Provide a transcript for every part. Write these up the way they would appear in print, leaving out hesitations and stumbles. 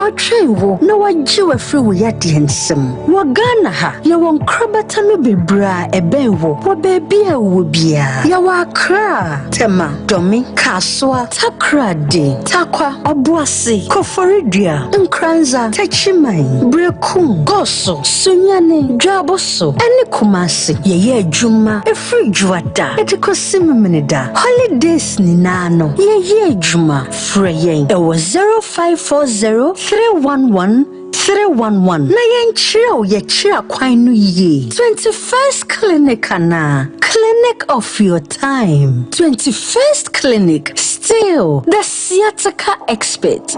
Achewo na wajiwe free we ya diensem. Wagana ha ya wankrabata no bebra ebenwo wa baby a wobia. Ya wakra tema domi kaswa takrade takwa obuase koforidua nkranza tachimai brekum goso sunyane dwaboso ene kumase ye adwuma efri juada etikosimmenida holidays ni nano ye adwuma freyen ewo 0540 311 na yenchiro ye chira kwanu ye 21st clinic ana clinic of your time 21st clinic still the sciatica expert.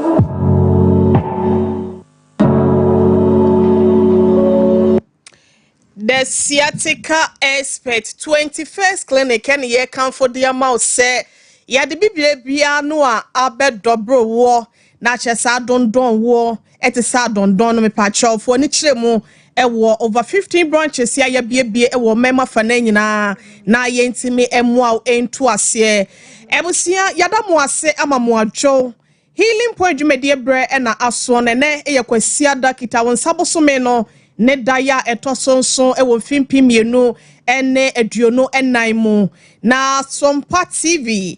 The sciatica expert 21st clinic and ye come for the amount say ya de biblia no a abedobro wo na chesa don wo etisa don me pacho for ni chiremu ewo over 15 branches ya bie ewo mema fana nyina na ye ntimi emwa entu ase ebusia yada mo ase ama mo adwo healing point dwumedie bre na aso ne eyekwasia da kita won sabosome no ne daya etosonson ewo fimpimienu ene aduono enan mu na Sompa TV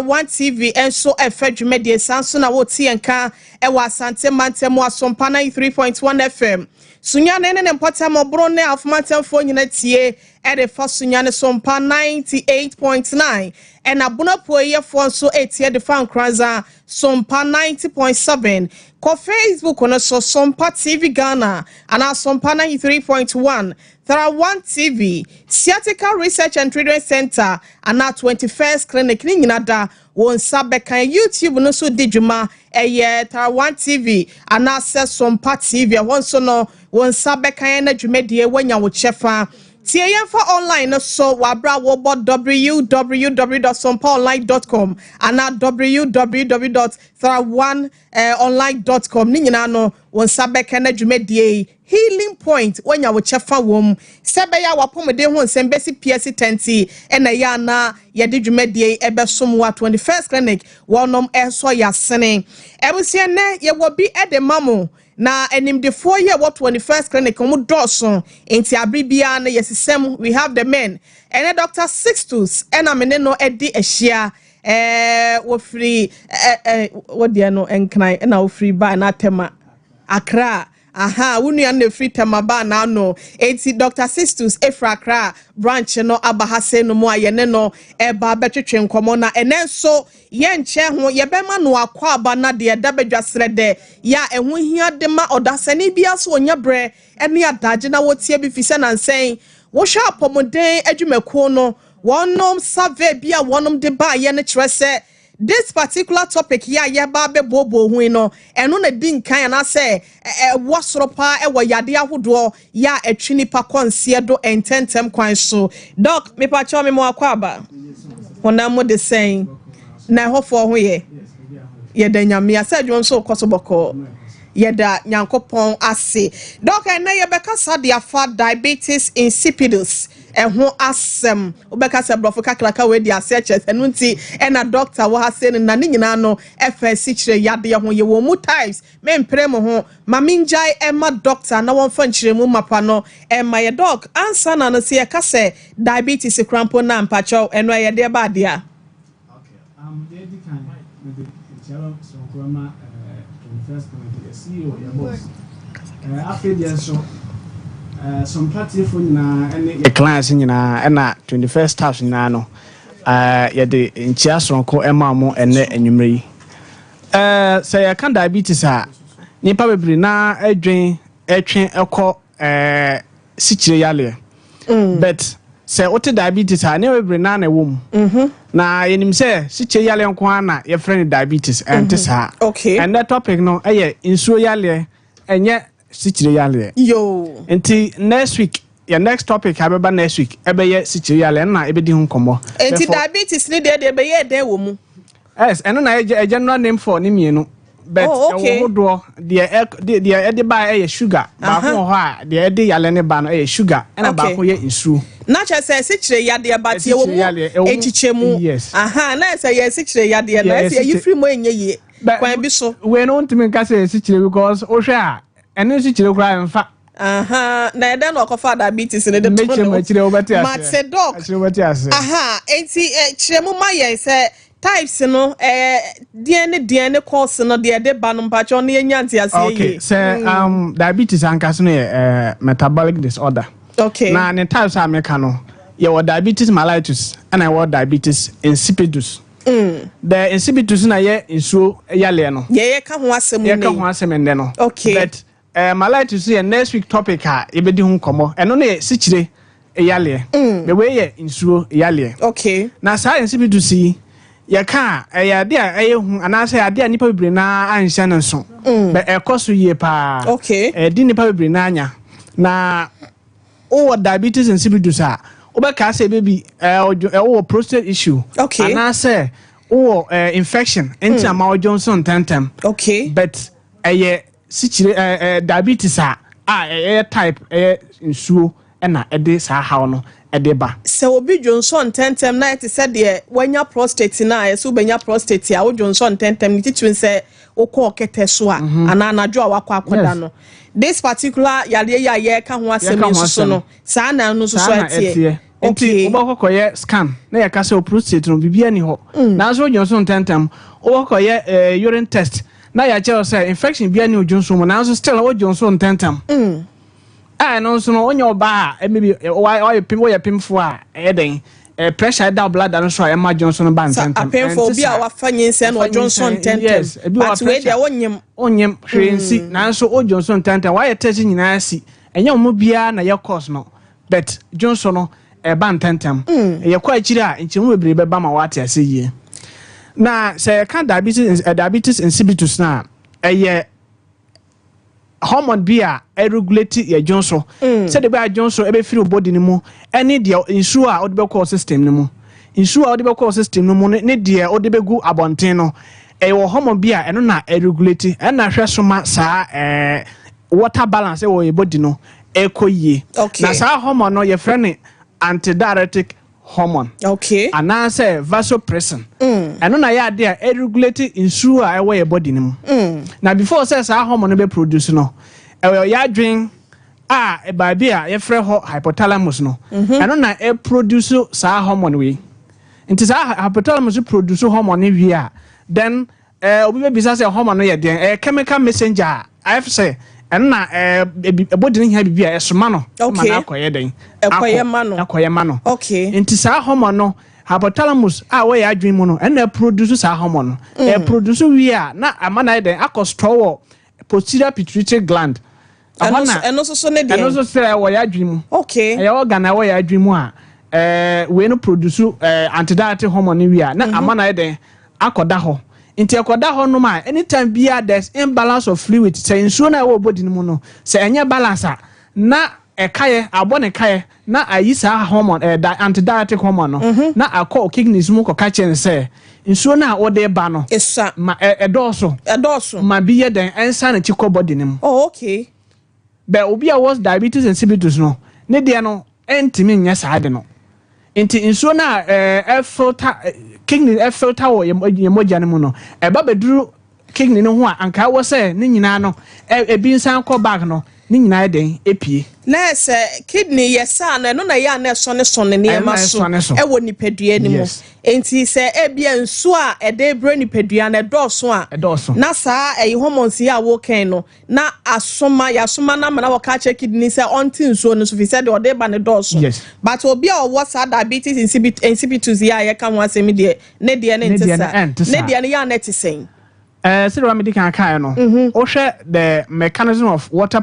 One TV enso efadwumedie sanso na woti enka ewa asante mantemu Sompa 93.1 FM sunya ne mpota mobro ne afumatemfo nyina tie ede fa sunya ne Sompa 98.9 and abunapo ye fonso etie de fan kranza Sompa 90.7 ko Facebook ono so Sompa TV Ghana and Sompa 93.1 One TV Sciatica Research and Treatment Center and 21st Clinic ni nyina da won sabe kan YouTube no so dijuma eye One TV and Sompa TV won so no won sabe kan na dwumedie wanya wo chefa tie yemfa online so wabra wo www.sompaonline.com and www.thraone.online.com ni nyina no won sabe kan na dwumedie healing point wanya wo chefa wom sebe ya wapomede ho nsembesi PS tenti ena ya na ye de dwumedie ebesomwa 21st clinic wonom eso ya sene ebusie ne ye wo bi edemamo na enimdefo ye what 21st clinic mu doso enti abribia na yesisem we have the men ene Dr. Sixtus ena mene no edi ehia wo free what dia no enkran ena wo free ba na tema Accra wunu ya ne free temaba na no enti Dr. Sixtus Efrakra branch no abahase no mu ayene no eba betwetwe nkomo na enenso ye nche ho ye bema no akwa aba na de da bedwasrede ya eho hia de ma odasani bia so onya bre ene adage na wotie bi fise na nsen wo hwa apomoden adwumako no wonom save bia wonom de ba ye ne kyerese this particular topic ya ba be bobo hu no eno na din kan na say wasoropa ewo yade ahodo ya atwini pa konse do ententem kwan so doc me pa cho me mo akwaba honam de sen na hofo ho ye da nyame asadwon so kosoboko da nyankopon ase doc na ye beka sadia fa diabetes insipidus ho asem obeka se brofo kakraka we dia searches enu nti na doctor wo ha se na nyina no FSC kire yade ho ye wo mu types me mpre mo ho maminjai ema doctor na won fa nkire mu mapa no ema ye doc answer na no se ye ka se diabetes crampo na mpacho eno ye de ba dia okay the kind with the channel so krama first committee CEO ya boss after the so some platform na any clients nyina na 21st staff na no ya de nchia sonko emamo ene enwumre say ya kan diabetes a nipa bebre na adwen etwen ekọ sikire yale but say ote diabetes a ne bebre na wom na yenim say sikire yale nko ana ye friend diabetes entisa okay and that topic no insuo yale enye sikire yale yo enti next week your next topic habeba next week ebeye sikire yale na ebedi hu komo enti diabetes ni de ebeye de wo mu yes eno na a general name for ni mienu but wo do the ba sugar ba ho ho a the yale ne ba no sugar na ba ho ye insuo na cha say sikire yade ba tie wo mu echichemu yes na say ye sikire yade na say you free mo enye ye kwan bi so we no ntimi nka say sichire because o hwe a ene sichire kura mfa na eden okofa diabetes ne de to no machire obati ase matedok achire obati ase enti chiremu maye say types no DNA course no de ba no mpacho no yenyanti ase ye okay say diabetes ankaso no metabolic disorder okay na ne types are meka no your diabetes mellitus and I want diabetes insipidus the insipidus na ye nsuo yale no ye ka ho asem ye ka ho asem ende no okay but mellitus ye next week topic a ebedi hu komo eno na sichire yale the way ye nsuo yale okay na sa insipidus yi ye ka ya de a ye hu anase ade a nipa bebre na anhya ne so be ekoso ye pa okay di nipa bebre na anya na o diabetes insipidus a obeka say baby prostate issue okay and I say infection into my Johnson tentem okay but sichire diabetes type nsuo na sa how no ba so obi Johnson tentem na it said there wanya prostate na so benya prostate a Johnson tentem ni titun say okọ okete so a ana anajo awakọ akoda no this particular yale ya ka ho asem nso no sa na no so atie okay obakokoye scan na ya ka say prostate no bibia ni ho na so Johnson tentem obakoye urine test na ya che say infection bia ni Johnson mo na so still Johnson tentem no so no onye oba maybe why pimfo a den pressure down blood and so am Johnson ban tentem painful be our fanyinse no Johnson tentem but we dey onyem hwensi na so Johnson tentem why test nyina si enye omo bia na ye course no but Johnson no ban tentem ye kwa akiri a nchimu bebre be ba ma wate ase yie na say can diabetes insipidus na hormone bia regulate your Johnson say the bia Johnson e be feel body ni mu any de insu a ode be call system ni mu insu a ode be call system ni mu ne de ode be gu abonten no wo hormone bia eno na regulate and na hwe soma sa water balance wo your body no ekoyie na sa hormone no your friend antidiuretic hormone okay and now say vasopressin eno na ya de regulate insu a your body ni mu na before say sa hormone be produce no ya dwen e ba bia ye frɛ ho hypothalamus no eno na produce sa hormone we nti sa hypothalamus produce hormone we a then obi be bisa say hormone no ye den chemical messenger I have say eno na body ni ha bibia esoma no ma na akoye den akoye ma no okay nti sa hormone no hypothalamus we ya dwen mu no eno produce sa hormone produce we a na amana den akostro posterior pituitary gland eno so ne de eno so say wo ya dwen mu okay e organ wo ya dwen mu a we no produce antidiuretic hormone we a na amana den akoda ho nti akoda ho no ma anytime bia there's imbalance of fluid say nsuo na wo body ni mu no say enye balance na ekaye abone kaye na ayisa hormone antidiuretic hormone no na akọ kidneys mu ko ka chen say nsuo na wo de ba no esa ma edoso ma biye den ensa na chiko body ni mu okay but obi a was diabetes insipidus no ne de no entimi nya saade no nti nsuo na filter kidney filter wo yemoja ne mu no ba beduru kidney no ho a anka wo say ne nyina no ebi nsan kọ back no ne nyina den epie na se kidney yesa na no na ya na so ne ne ma so wo nipadua ni mu enti se ebia nsuo a ede bre nipadua na edoso a na sa hormones ya wo kan no na asoma na ma na wo ka che kidney se onti nsuo no so fi se de ode ba ne doso but obi a wo sa diabetes insipidus ya ye ka ho asemi de ne de ne ntisa ne de ne ya na tisen so medical kai no o hwe the mechanism of water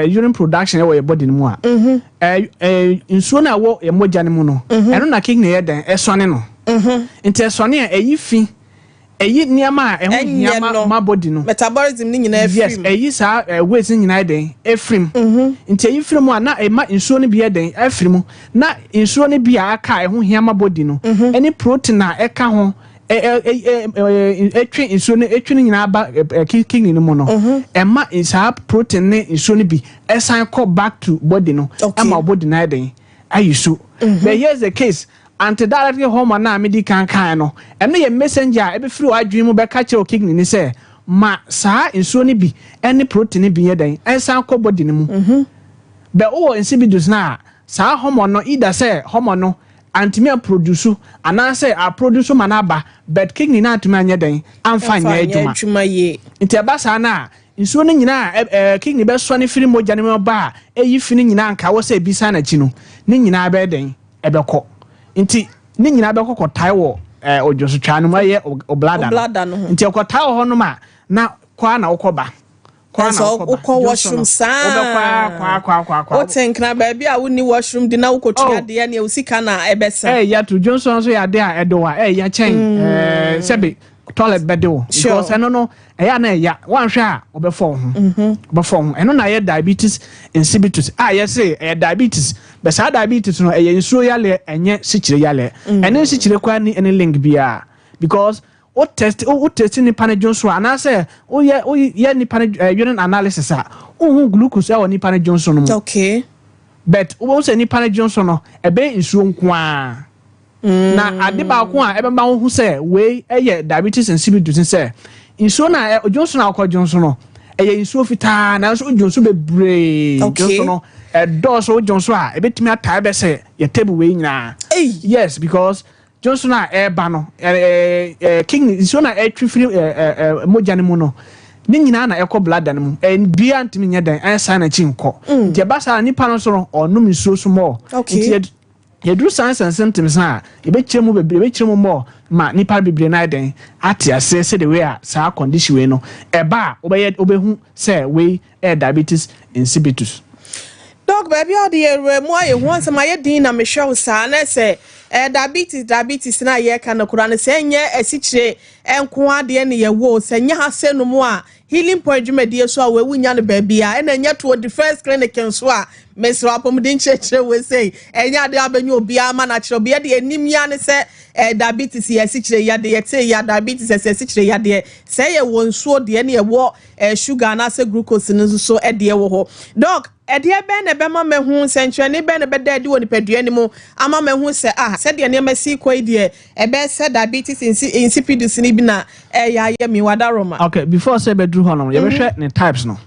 urine production in your body mu a nsuo na wo emoja ne mu no eno na kidney ye den esone no nti esone a eyi fi eyi niama a eho niama ma body no metabolism ni nyina efrim yes eyi sa waste ni nyina den efrim nti eyi frim a na ema nsuo ne bi ye den efrim na nsuo ne bi aka eho hiama body no any protein na eka ho etwe insuo ne etwe nyina ba kidney no mu no ema isa protein ne insuo ne bi esan call back to body no ama body na den ayisu but here's the case antidiarrhea hormone na me di kan no eno ye messenger e be free adwin mu be ka che o kidney ni say ma saa nsuo ni bi ene protein bi ye den ensan ko body ni mu be o insipidus na saa hormone no either say hormone no antimi produce anase a produce manaba but kidney na atimi anya den amfa nya adwuma ye nti abasa na nsuo no nyina kidney be so ne firi moja ne ba eyi fini nyina nka wo say bisa na chi no ne nyina be den ebekọ nti ne nyina be kokọ tai wo ojoso twa no maye oblada no nti okotai ho no ma na kwa na ukoba so uko washroom sa kwa o think na baby a woni washroom di na ukotua de ya na usika na ebesa ya to Johnson so ya de a edowa ya chen sebe toilet bedo because eno no ya na ya wan hwe a obefo ho eno na ya diabetes insipidus ya say diabetes but sa diabetes no ya nsuo ya le enye sichire ya le ene sichire kwa ni ene link bia because o test ni pane Johnson anase o ye ni pane urine analysis o glucose e ni pane Johnson no okay but o say ni pane Johnson no ebe nsuo nkoa na ade ba ko a ebe ma ho say we eye diabetes insipidus say nsuo na Johnson akọ Johnson no eye nsuo fitaa na so Johnson bebre Johnson no does o Johnson a ebe timi atai be say ye table we nyina yes because Johnson na eba no king so na trifiri moja ne mu no ni nyina na ekọ blood dan mu bia ntimi nya dan ansa na chi nkọ nti basa nipa no so no onum nsuo so mo nti yedru signs and symptoms na ebechiremu bebre ebechiremu mo ma nipa bebre na dan ati ase se the way a sa condition we no eba obehu say we diabetes insipidus dog baby all the mo aye ho ansem aye din na me hwe sa na say diabetes na ye ka na kura na say nye asichire enko ade ne ye wo say nya ha se no mo a healing point dwumadi so a we wunya no baby a na nya to the first clinic so a mesro apomdin chechire we say enya ade abanyu obi ama na chire obi de enim ya ne say diabetes ye asichire ya de ye say ya diabetes asichire ya de say ye wonsuo de ne ye wo sugar na say glucose ne so de ye wo ho dog ede be na be ma mehu senchwe ne be na be da de woni padua ni mu ama mehu se se de ne masi kwai de ebe se diabetes insipidus ni bi na ya mi wadaroma okay before say be dru hono ye be hwe ne types no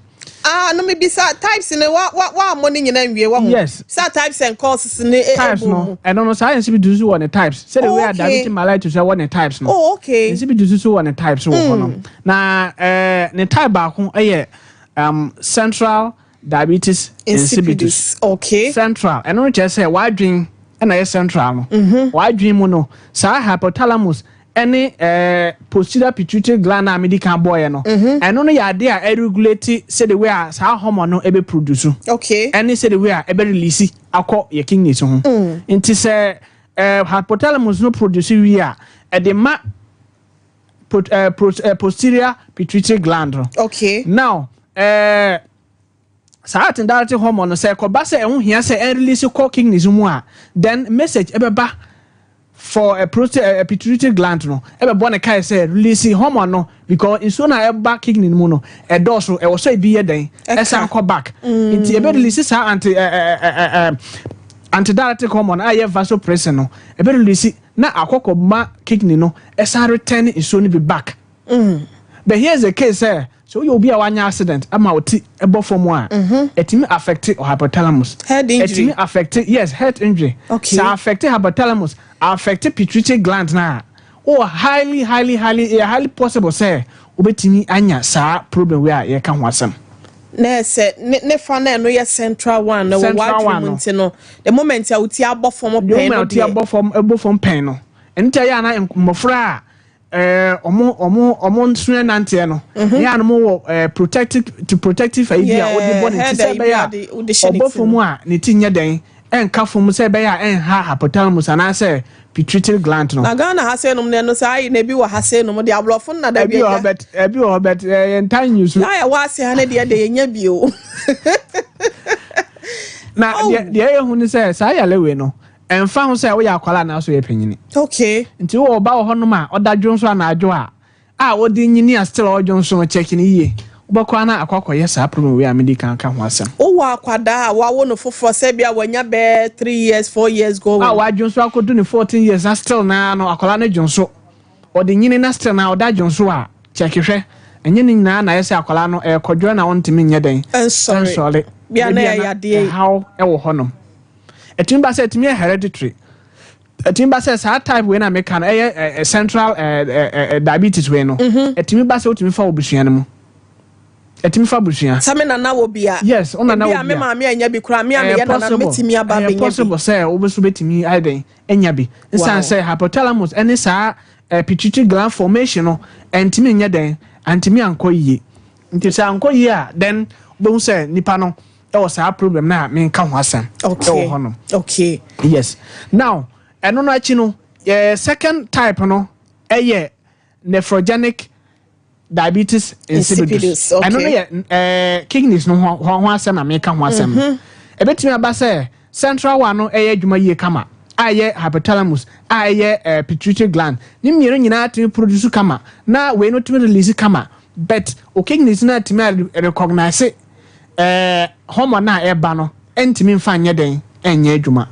no me be sa types ne wa money nyina nwie wa ho yes sa types and causes ne types no no no science be do so one types say the way diabetes mellitus say one types no oh okay be do so one types wo hono na ne type ba ko central diabetes insipidus okay central and no just say why drink and I central no why dream mu no sa hypothalamus any posterior pituitary gland na medical boy no and no ya dey a regulate say the way as how hormone no ebe produce okay any say the way a ebe release akọ your kidney so ho nti say hypothalamus no produce we a the ma posterior pituitary gland okay now Saat and direct hormone say kobasa ehun hia say release ko kidneys mu a then message ebeba for a pituitary gland no ebebo ne kai say release hormone no because in so na eba kidney mu no e do so e wo so bi ye den esa ko back nti ebe release sa antidiuretic hormone aye vasopressin no ebe release na akoko ma kidney no esa return in so ni be back but here's the case so you be a one accident ama oti ebo form a etimi affect hypothalamus head injury etimi affect yes head injury okay so affect hypothalamus affect pituitary gland na highly possible say obetimi anya sa problem we a ye ka ho asem na se ne fa na no ye central one no wa dwumunti no the moment a uti abo form pen no uti abo form pen no enta ya na mmofra omo nsune nante no ya no mo protective idea o de body ti se be ya obofomu a ne ti nya den enka fomu se be ya enha hypothalamus ana se pituitary gland no na Ghana ha se no no sai na bi wa ha se no de ablofo na da bi ebi obet entan yusu na ya wa se ha na de nya bi o na de ehun ni se sai ya lewe no enfa ho say we ya kwala na so ye panyini okay nti wo ba ho no ma odadwo nso anadwo a odi nyini a still odwo nso check ni ye boko na akwa yes problem we American kan ho asem o wa kwada wa wo no foforo se bia wanya be 3 years 4 years go wa dwonso akodu ni 14 years na still na no akola na dwonso o de nyini na still na o da dwonso a chekehwe enye ni nyina na yese akola no kodwo na wontimi nye den sorry bia na ya de how e wo honom etimba se etimi hereditary etimba se sa type we na make an central diabetes we no etimi ba se otimi fa obusuan no mu etimi fa busuan same na wo bia yes ona na wo bia me ma me anya bi kura me am ye na metimi aba be nya possible say obeso betimi aiden enya bi insan say hypothalamus any sa pituitary gland formation no entimi nya den antimi ankoyie nti sa ankoyie a then bo say nipa no e was a problem na me nka ho asem okay yes now eno no achi no second type no nephrogenic diabetes insipidus eno no kidneys no ho asem na me ka ho asem ebetimi aba say central one no adwuma yie kama aye hypothalamus aye pituitary gland ni miero nyina timi produce kama na we no timi release kama but o kidneys na timi recognize hormone na eba no entimi mfa nye den enye adwuma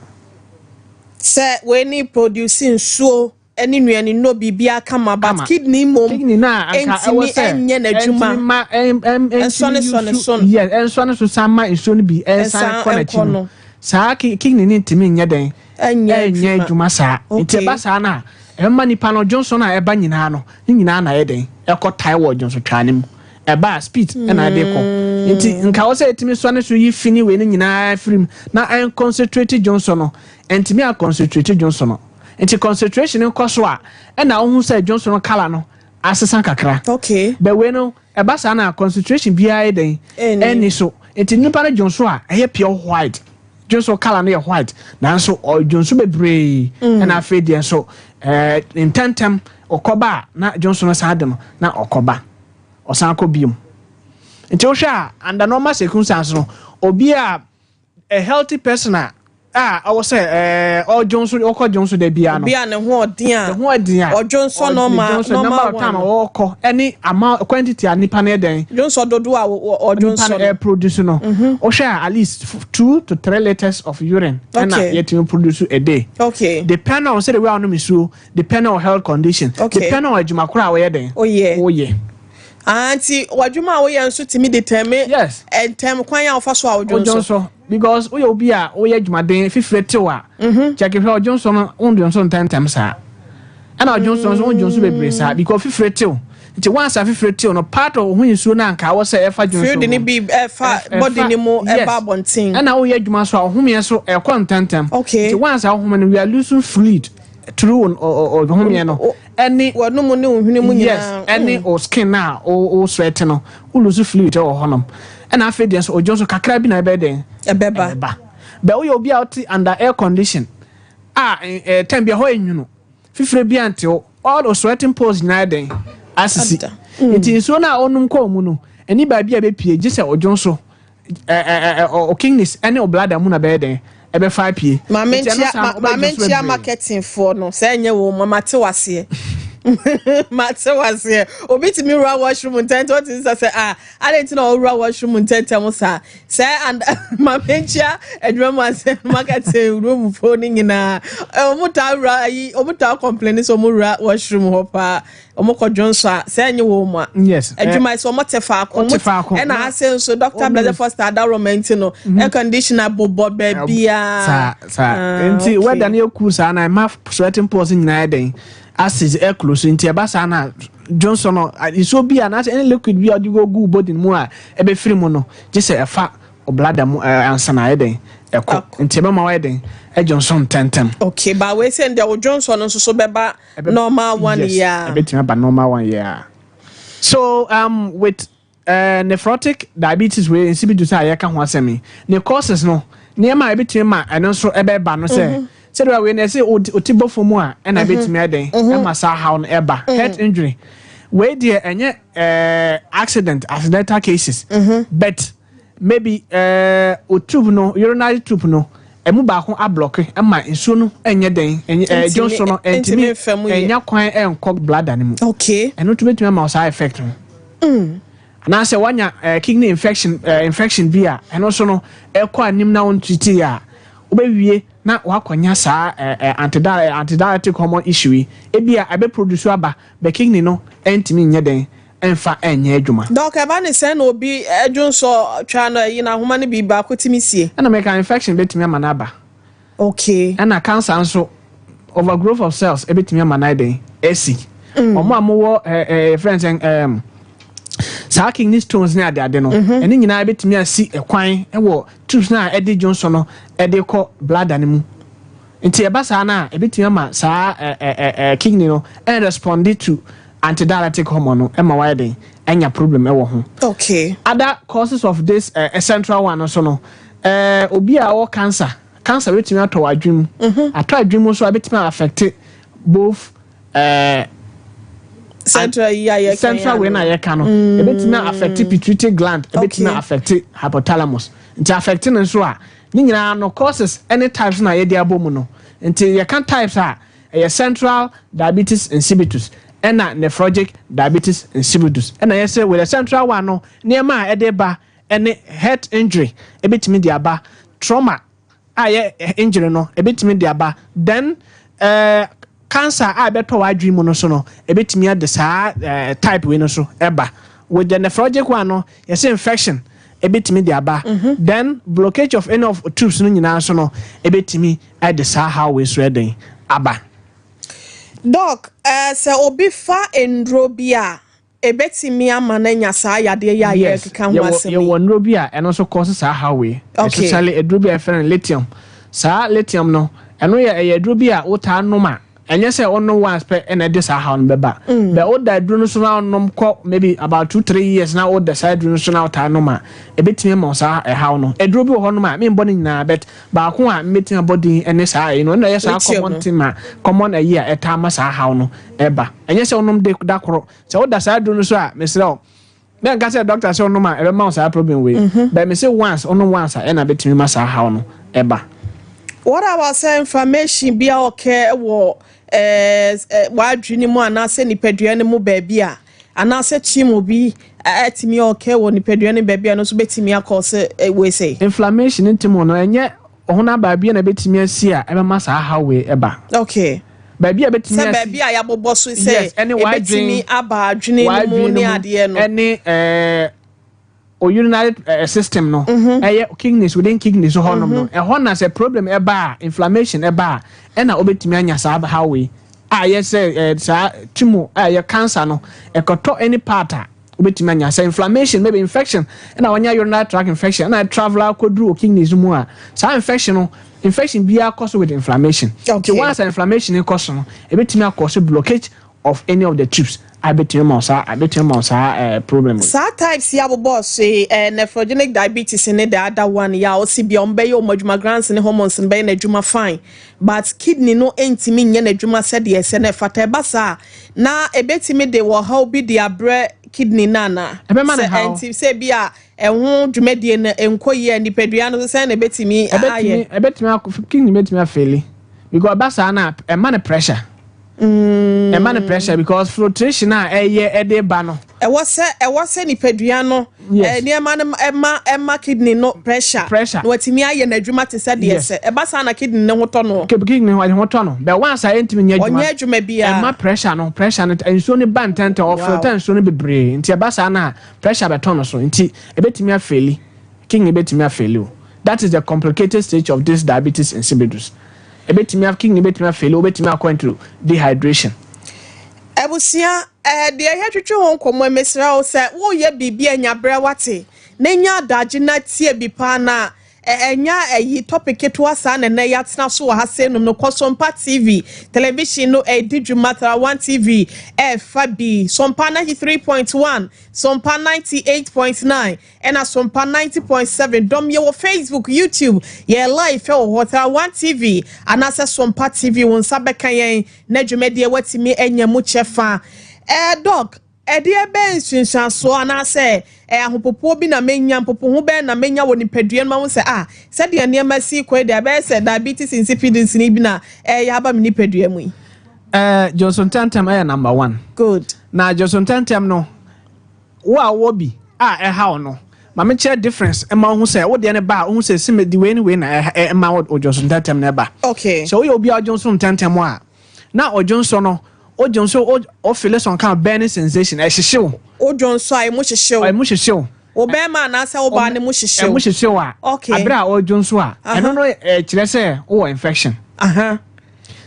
se we ni producing so any nuani no bibia kama but kidney na anka enye na adwuma so yes enso so sama enso no bi ensan connection saa kidney ni ntimi nye den enye adwuma saa nti ba saa na emma nipa no Johnson na eba nyina no nyina na yeden ekotai wo Johnson twanem eba speed na de ko nti nka wo say etimi so ne so yi fini we ni nyina film na en concentrate Johnson no entimi a concentrate Johnson no nti concentration ko so a na wo hu say Johnson color no asesa kakra okay be we no eba saa na concentration bia yeden eni so nti nipa no Johnson a eye pure white Johnson color no white nanso Johnson bebre na afedie so intentem okoba na Johnson sa ade no na okoba osanko biom nti wo hwa under normal circumstances no obi a healthy person I was say Johnson Johnson de bia no bia ne ho odin a Johnson normal time oko any amount quantity anipa na den Johnson dodo a Johnson produce no o hwa at least 2 to 3 liters of urine and yet you produce a day depend on say the way on misu depend on health condition depend on adwuma kora we den oh yeah anti wadwuma wo ye nso timi determine yes entem kwan ya ofa so a Johnson because we obi a we adwumaden fifretew a check if Johnson on Johnson 10 times and Johnson on Johnson bebre sa because fifretew nti once fifretew no part of when you na nka wo say efa Johnson field ni bi efa body ni mo eba bontin and we adwuma so a home so e kon 10 times nti once home no we are losing fluid through or home no any wonu mu ne ohwene mu nyina yes any or skin na o sweat no o lose fluid or honom and after so Johnson kakra bi na ebeden ebeba be we obi out under air condition time bi ho enwunu fifre bi ante all the sweating pores na den asisi it so na onum ko mu no ani ba bi a be pie gise Johnson o kidneys any o bladder mu na beden ebe 5 pie ma mentia marketing for no say enye wo mama te wase Mate was here. Obiti mi ra washroom intent. What is that? Say I didn't know ra washroom intent. Say and my bencha and say marketing room phoning in a omuta complaining so mu ra washroom hopa omoko Johnson say any woman yes adwuma so motefa ko and I say so Dr. Blazer Foster that romentino air conditioner bobo bebia sa enti whether na ku sa na ma sweating pause nyina den acid air close into abasa na Johnson no iso bia na any liquid bia you go go body mu a ebe free mu no just say efa oblada mu ansa na eden eko nti be ma wa eden Johnson 10 okay but we say the Johnson no so beba normal one year ebe ba normal one year so with nephrotic diabetes we insipidus ayeka ho asemi ne causes no niema ebe ma eno so ebe ba no say said we na say otibo fomu a na betimi aden e masa how no eba head injury we dey enye accidental cases but maybe tube no urinary tube no emu ba ko ablock e ma nsuo no enye den Johnson no entimi enya kwan enko bladder ni mu okay eno to betimi ma side effect na say wanya kidney infection bi a eno so no ekọ anim na on treat ya obewie na wakonya saa antidiabetic hormone issue ebi a abe produce aba be kidney no entimi nye den enfa enye adwuma doc eba ne sen obi adwunso twa na yi na homa ne bi ba kotimi sie na make infection betimi ama na aba okay na cancer nso overgrowth of cells ebetimi ama na den esi omo amowo friends saa kidney stones na ade no eni nyina betimi asi ekwan ewo tubes na ede Johnson no ede ko bladder ne mu nti eba saa na ebetimi ama saa kidney no and respond to antidiabetic hormone no ema widen enya problem ewo ho okay other causes of this central one also no obi a wo cancer betimi ato adwum ato adwum so betimi affect both central when I can no betimi affect pituitary gland betimi affect hypothalamus nti affecting nso a ni nyina no causes any types na ye dia bomu no nti ye can types a central diabetes insipidus and nephrologic diabetes insipidus and I say with a central one no near ma edeba any head injury ebetimi dia ba trauma injury no ebetimi dia ba then cancer beto wadwim no so no ebetimi ade saa type we no so eba with the nephrologic one no yes infection ebetimi dia ba then blockage of any of tubes no nyina so no ebetimi ade saa how we so eden aba doc se obi fa endrobia ebetimi ama na nya saa yade ya ye keka ho asem ye wonrobia eno so cause saa how we especially edrobia ferrin lithium saa lithium no eno ye edrobia uta noma enye say ono once per and this how no beba but o da dru no so na onom ko maybe about 2-3 years now o da side dru no so na uta noma ebetimi ma saa how no edrobi ho no ma me mboni nyina bet ba ko a meeting body ene saa you know na yes common thing ma common a year eta ma saa how no eba enye say onom de da koro say o da side dru no so a mesrel then ga say doctor say onom ma ebe ma saa problem we but me say once onom once a na betimi ma saa how no eba what about say information bia okay wo wadwini mu anase nipadua ne mu baabi a anase chimo bi atimi okay wo nipadua ne baabi a no so betimi akose we say inflammation ntimo no enye ohuna baabi na betimi asi a ebe ma saa how we eba okay baabi a betimi asi baabi a yabobo so say betimi aba adwini mu ne ade no any urinary system no kidneys within kidneys so honom no na say problem eba inflammation eba na obetimi anya saa how we yes saa tumo ye cancer no ekoto any part obetimi anya say inflammation maybe infection na wanya urinary tract infection na travel kodru kidneys mu a saa infection bia cause with inflammation so once inflammation cause no ebetimi cause blockage of any of the tubes I bet you problem sa types ya boss say nephrogenic diabetes in the other one ya o si bi on be yo madwuma glands ne hormones be na adwuma fine but kidney no entimi nye na adwuma said yes na fata ba sa na ebetimi de wo how bi de abre kidney nana enti say bia ehun dwumadie na enkoye nipadua no say na ebetimi kidney betimi afeli because basa na e man pressure man pressure because filtration ede ba no e wose nipadua no ema kidney no pressure no watimi aye na adwuma te se de se e ba sa na kidney ne hoto no kidney hoto no but once I entimi nya adwuma onye adwuma bia ema pressure no enso ne ban tente of filter enso ne bebre nti e ba sa na pressure beto no so nti e betimi afeli kidney betimi afeli that is the complicated stage of this diabetes insipidus ebetimi kidney betimi afeli obetimi according to dehydration ebusia de ehwetwetwe ho nkomo emesra o se wo ye bibia anya bra wate na nya daje na tie bi pa na enya eyi topic to asa na ya tena so ha se no Sompa TV television no Didwumatra 1 TV Fabi Sompa 93.1 Sompa 98.9 and Sompa 90.7 dom ye wo Facebook YouTube ye live Hotel 1 TV anasa Sompa TV won sabeka yen na dwumade watimi enya mu chefa dog ede ebe nsunsanso anase ahopopo bi na menya popo ho be na menya woni padua no ma se se de ne ma si ko de be se diabetes insipidus ni bi na ya ba mini padua mu Johnson Tantem number 1 good na Johnson Tantem no wo bi how no mama share difference e ma hu say wo de ne ba hu say sim di we anyway na e ma ojonso ntantem na ba okay so we obi ojonso ntantem a na ojonso no ojonso o feel some kind of burning sensation e hyehyew ojonso ai mo hyehyew Obema na say oba ne mo hyehyew a abra ojonso a eno no kire say o infection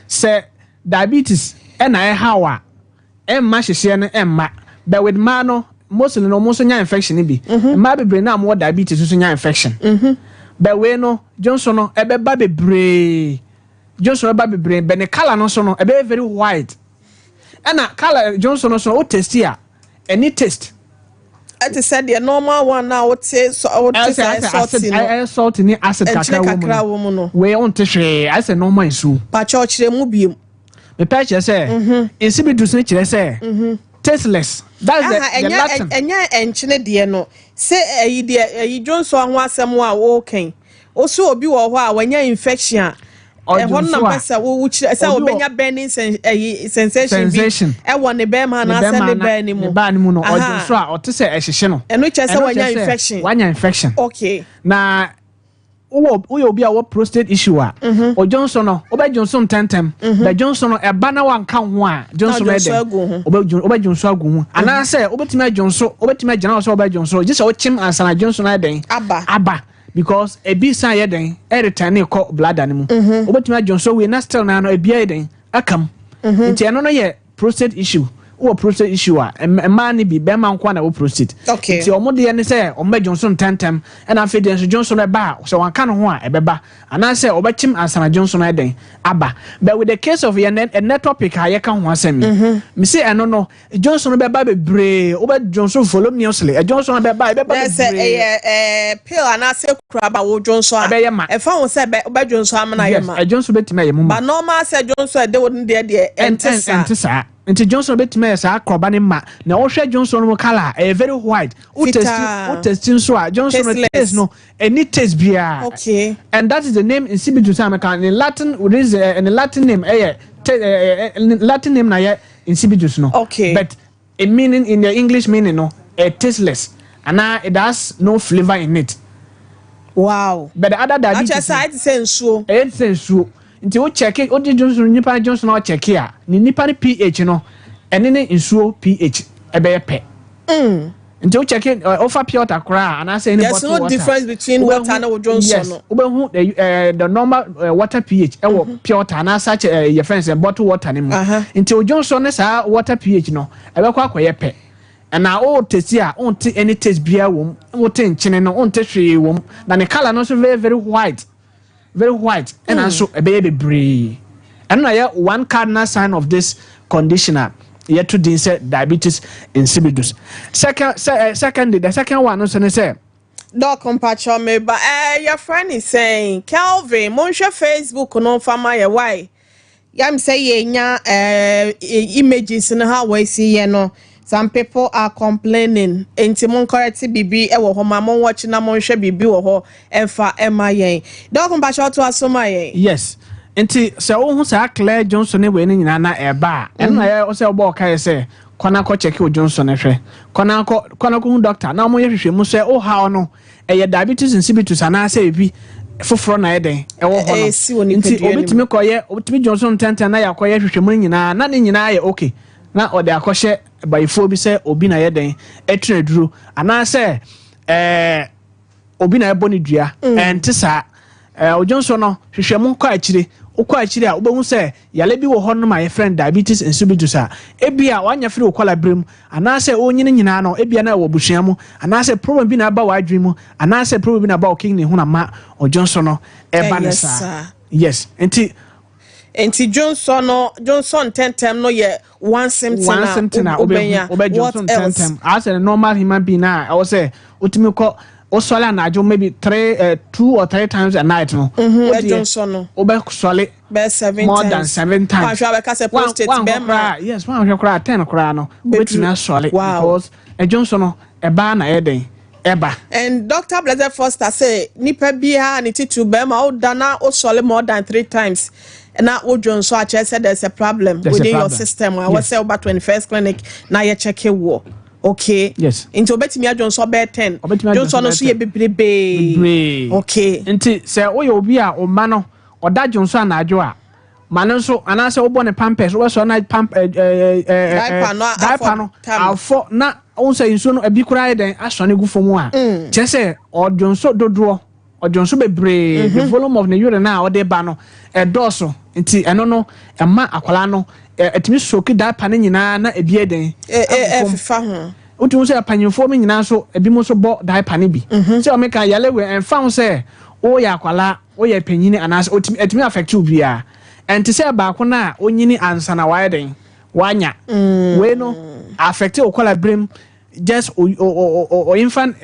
say diabetes e na how a emma hyehye no emma but with man no mostly no mo so nya infection bi emma bebre na mo diabetes so nya infection but we no Johnson no ebeba bebre Johnson eba bebre be ne color no so no ebe very white and color Johnson no so o taste here any taste it said the normal one now what say so salt ni acid kakra wo no we on te hwe I say normal nsu pa chire mu biem me pa che say insibidus ni chire say tasteless that's the Latin enya enchine de no say eyi de eyi Johnson ho asem a wo kan o so obi wo ho a wanya infection ehon na pesa wo chire say obenya burning sensation e won ne be ma na say ne be ni mu no Johnson a o te say ehyehye no eno che say wanya infection okay na we obi a prostate issue a o Johnson no oba Johnson tentem the Johnson no e ba na wan ka ho a Johnson e dem oba Johnson agu ho ana say obetime Johnson obetime gina so oba Johnson just o chim ansana Johnson e dem aba because e bi san ye dem e return e call blood animal obetime Johnson we na still na no e bia e dem akam nti eno no ye prostate issue o prostate issue a man ni bi be man kwa na o prostate nti omo de ne say o ma Johnson tentem and after the Johnson e ba so wan ka no ho a e beba ana say obachim ansana Johnson e den aba but with the case of a net topic a ye ka ho asem me say eno no Johnson be ba bebre o ba Johnson voluminously Johnson be ba bebre pill ana say kura ba wo Johnson e fa won say be Johnson amana ye ma Johnson betime ye mu but normal say Johnson de won de entesa nti Johnson betime sa akroba ne ma na wo hwe Johnson no color very white o testing so a Johnson no taste no any taste bia okay and that is the name in Sibidus American in Latin is in the Latin name Latin name na in Sibidus no okay but in meaning in the English meaning no tasteless and it has no flavor in it wow but the other diabetes actually say it sensuo nti o check o di Johnson nipa Johnson o check ya ni nipa ni pH no ene ne nsuo pH e be pe nti o check offer pure water kra and I say any bottle water there's no difference between water and Johnson yes obehu the normal water pH e wo pure water and such your friends bottle water ni mu nti o Johnson ne sa water pH no e be kwa akoye pe and na o taste ya on t any taste bia wom o te nchene no on te hwe wom na ne color no so very white and also a baby bree and now one cardinal sign of this conditioner yet to diabetes insipidus secondly the second one also say doc compacho me but your friend is saying Calvin monsha Facebook no fama ye why yam say ye nya images in how we see ye no some people are complaining enti mon correct bibi e wo ho ma mon watch na mon hwe bibi wo ho emfa ema yen don kon ba short to asoma yen yes enti se wo hu sa Claire Johnson we ni nyina na eba en na ye o se obo kai se kona ko check o Johnson hwe kona ko hu doctor na mo ye hwehwe mu se o ha no e diabetes insipidus ana se bi foforo na ye den e wo ho no enti obetimi ko ye obetimi Johnson tenten na yakoye hwehwe mu nyina na ne nyina ye okay na ode akɔhye bayifo bi sɛ obi na yɛ den etuna duro ana sɛ obi na ɛbɔ ne dua ɛnte saa Johnson no hwehwɛmu kɔ akyire a wobɛhu sɛ yale bi wɔ hɔ no ma yɛ friend diabetes insipidus a ebia wanya firi okwala brem ana sɛ onyine nyina no ebia na wɔ busua mu ana sɛ problem bi na aba wɔ adwene mu ana sɛ problem bi na aba wɔ kidney ho na ma Johnson no ɛba ne saa yes enti Johnson tentem no ye one symptom na obenya Johnson tentem as a normal human being na I was say utimi ko osole na ajo maybe 2 or 3 times a night no Johnson no obesole be 7 more than 7 times one ka say prostate be ma yes one hwe 10 kra no obetumi asole because Johnson no eba na eden eba and Dr. Blazer Foster say nipa bia ni titu be ma o dana o sole more than 3 times. Na o Johnson actually said there's a problem within your system. I was say about 21st clinic na ye check it wo. Okay. Yes. Into obetimi adwon so be 10. Johnson no so ye bebrebe. Okay. Nti se oye obi a o ma no oda Johnson na adwo a ma no so anase wo bo ne pampers wo so na diaper no afọ na on say nso no abi kura den asone gu fomu a che se odwonso dodo odwonso bebre the volume of the urine na o de ba no edoso nti eno no ema akwala no etimi soki diaper ne nyina na ebie den fifa ho utu se apanyefo me nyina so ebi mo so bo diaper ne bi se o me kan yale we enfam se o ya akwala o ya panyini anase etimi affect you bia enti se ba ko na onyini ansa na wa den wanya we no affect o kola brem just o infant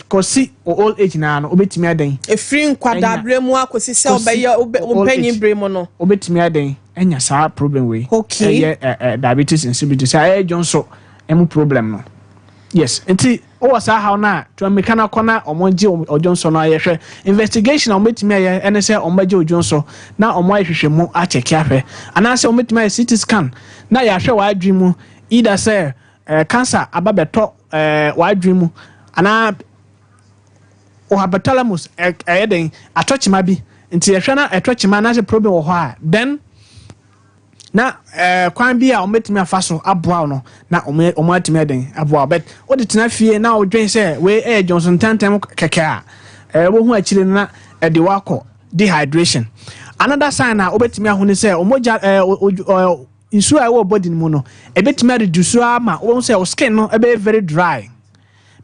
kosi o old age na no obetimi aden efiri nkwada bremu akosi se obeye opanyin bremu no obetimi aden enya sa problem we okay diabetes insipidus Johnson emu problem no yes enti o wasa how na to mekana kona omonje Johnson no ayehwe investigation obetimi aye ene se omaje Johnson na omo ayehwehwe mu a check ahwe anase obetimi aye CT scan na ya hwe wa adwi mu either say cancer ababeto wa adwi mu ana o hypothalamus den atochima bi nti ehwe na atochima na se problem wo ho a then na kwan bi a ometimi afaso aboa no na omatimi eden aboa but o de tena fie na o dwen se we Johnson tantem keke a wo hu akire na de wako dehydration another sign na obetimi ahune se omoja isu a wo body mu no ebetimi reduce ama wo se o skin no ebe very dry